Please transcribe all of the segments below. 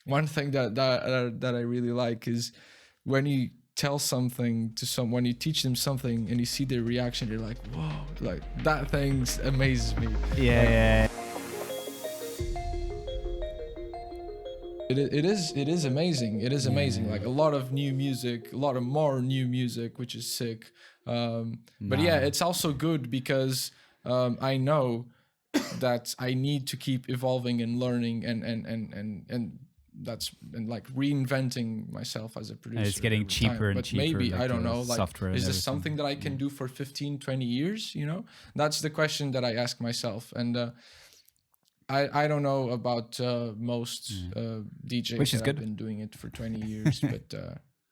one thing that I really like is when you tell something to someone, you teach them something, and you see their reaction. You're like, whoa, like that thing amazes me. Yeah, Like, yeah. it is amazing. It is amazing. Like a lot of new music, a lot of more new music, which is sick. But yeah, it's also good because I know that I need to keep evolving and learning and that's and like reinventing myself as a producer. And it's getting every cheaper time. and But cheaper. maybe, like I don't the know, like, software and is this everything. something that I can do for 15, 20 years? You know, that's the question that I ask myself. And I don't know about most DJs Which is that good. have been doing it for 20 years, but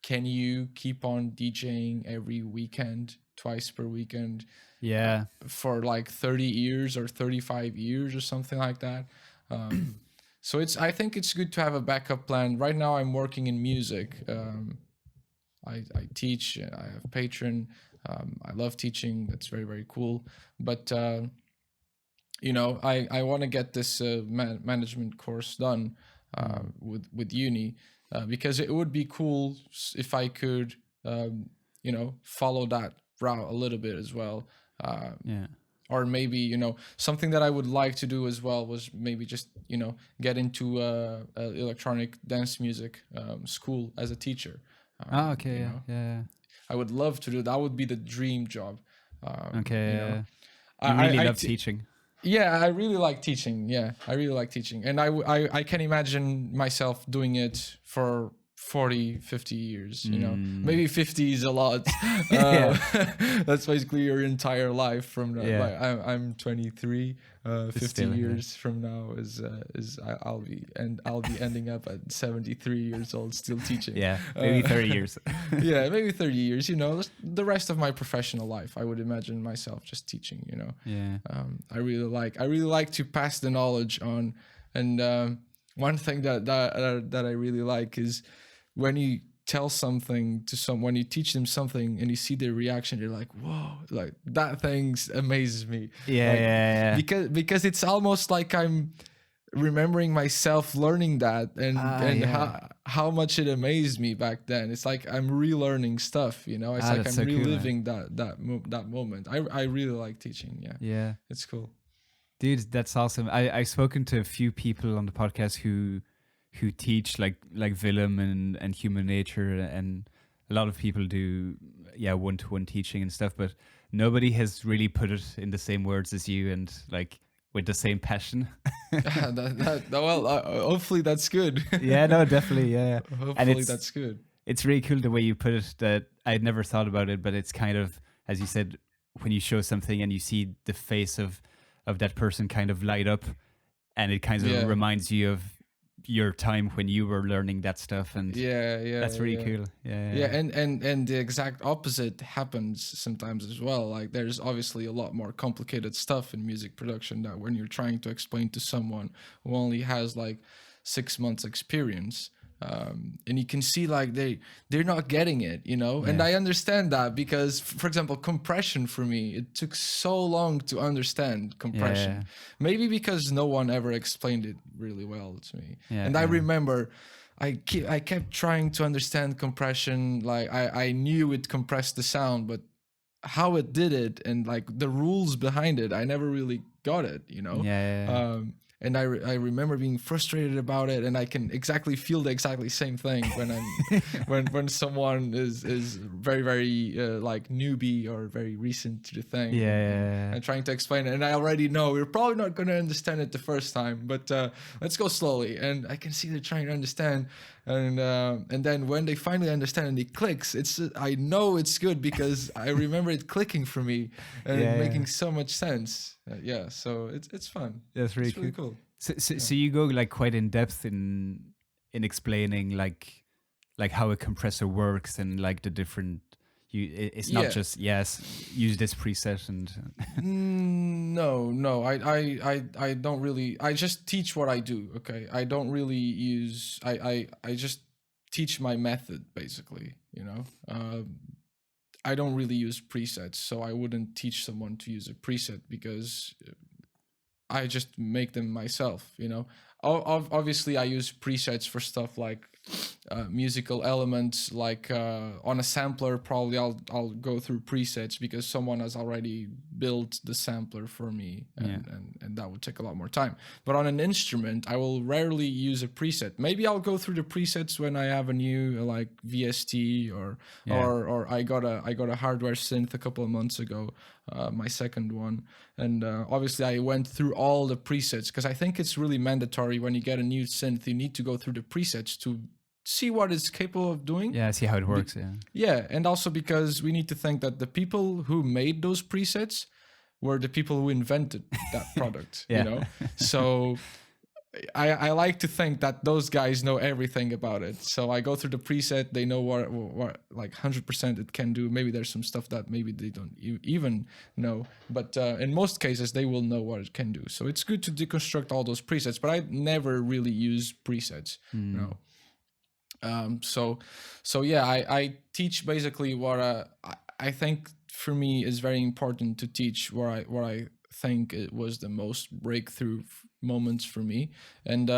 can you keep on DJing every weekend, twice per weekend? Yeah. For like 30 years or 35 years or something like that. So I think it's good to have a backup plan. Right now I'm working in music. I teach, I have Patreon. I love teaching. That's very, very cool. But, I want to get this management course done with uni because it would be cool if I could, follow that route a little bit as well. Yeah. Or maybe something that I would like to do as well was maybe just get into electronic dance music school as a teacher. Okay. Yeah. I would love to do that. Would be the dream job. Okay. You really love teaching. Yeah, I really like teaching. Yeah, I really like teaching, and I can imagine myself doing it for 40, 50 years. Maybe 50 is a lot. That's basically your entire life from now. Yeah. Like, I'm 23. 50 still, years from now I'll be ending up at 73 years old still teaching. Yeah, maybe 30 years. Yeah, maybe 30 years. The rest of my professional life, I would imagine myself just teaching. Yeah. I really like to pass the knowledge on, and one thing that I really like is when you tell something to someone, you teach them something, and you see their reaction. You're like, whoa, like that thing amazes me. Yeah. Because it's almost like I'm remembering myself learning that and how much it amazed me back then. It's like I'm relearning stuff. It's like I'm so reliving that moment. I really like teaching. Yeah. It's cool. Dude, that's awesome. I've spoken to a few people on the podcast who teach like Willem and human nature, and a lot of people do one-to-one teaching and stuff, but nobody has really put it in the same words as you and like with the same passion. Hopefully that's good. Yeah, no, definitely, yeah. Hopefully that's good. It's really cool the way you put it, that I'd never thought about it, but it's kind of, as you said, when you show something and you see the face of that person kind of light up, and it kind of reminds you of your time when you were learning that stuff, and that's really cool. And the exact opposite happens sometimes as well. Like there's obviously a lot more complicated stuff in music production that when you're trying to explain to someone who only has like 6 months experience, and you can see like they're not getting it, and I understand that because, for example, compression, for me, it took so long to understand compression. Maybe because no one ever explained it really well to me. I remember I kept trying to understand compression. Like I knew it compressed the sound, but how it did it and like the rules behind it, I never really got it. And I remember being frustrated about it, and I can exactly feel the exactly same thing when I'm when someone is very, very like newbie or very recent to the thing, and trying to explain it, and I already know we're probably not going to understand it the first time, but let's go slowly, and I can see they're trying to understand, and then when they finally understand and it clicks, I know it's good because I remember it clicking for me and making so much sense. So it's fun. That's really cool. So you go like quite in depth in explaining like how a compressor works and like the different. It's not just use this preset and. No, I don't really. I just teach what I do. Okay, I don't really use. I just teach my method basically. I don't really use presets, so I wouldn't teach someone to use a preset because I just make them myself. obviously I use presets for stuff like musical elements, like on a sampler probably I'll go through presets because someone has already built the sampler for me, and that would take a lot more time. But on an instrument I will rarely use a preset. Maybe I'll go through the presets when I have a new like VST or I got a hardware synth a couple of months ago, my second one, and obviously I went through all the presets because I think it's really mandatory when you get a new synth. You need to go through the presets to see what it's capable of doing. Yeah, see how it works. Yeah, and also because we need to think that the people who made those presets were the people who invented that product. You know, so I like to think that those guys know everything about it. So I go through the preset, they know what like 100% it can do. Maybe there's some stuff that maybe they don't even know, but in most cases they will know what it can do. So it's good to deconstruct all those presets, but I never really use presets. No. So yeah, I teach basically what I think for me is very important to teach what I think it was the most breakthrough moments for me. And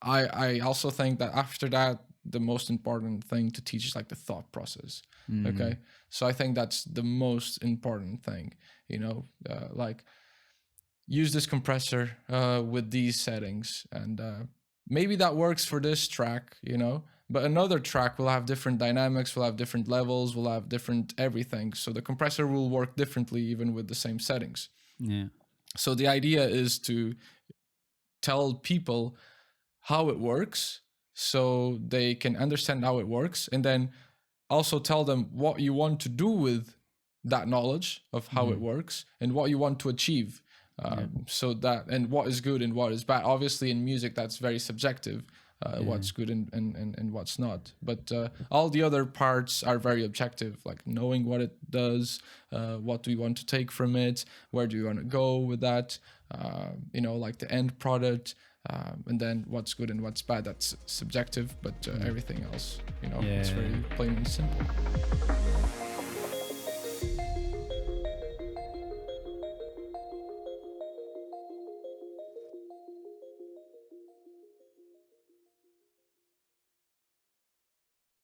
I also think that after that, the most important thing to teach is like the thought process. Okay. So I think that's the most important thing, you know, like use this compressor with these settings, and maybe that works for this track, you know, but another track will have different dynamics, will have different levels, will have different everything. So the compressor will work differently even with the same settings. Yeah. So the idea is to tell people how it works so they can understand how it works, and then also tell them what you want to do with that knowledge of how it works and what you want to achieve. So that, and what is good and what is bad. Obviously in music that's very subjective, what's good and what's not, but all the other parts are very objective, like knowing what it does, what do you want to take from it, where do you want to go with that, you know, like the end product, and then what's good and what's bad, that's subjective, but everything else, you know, it's very plain and simple.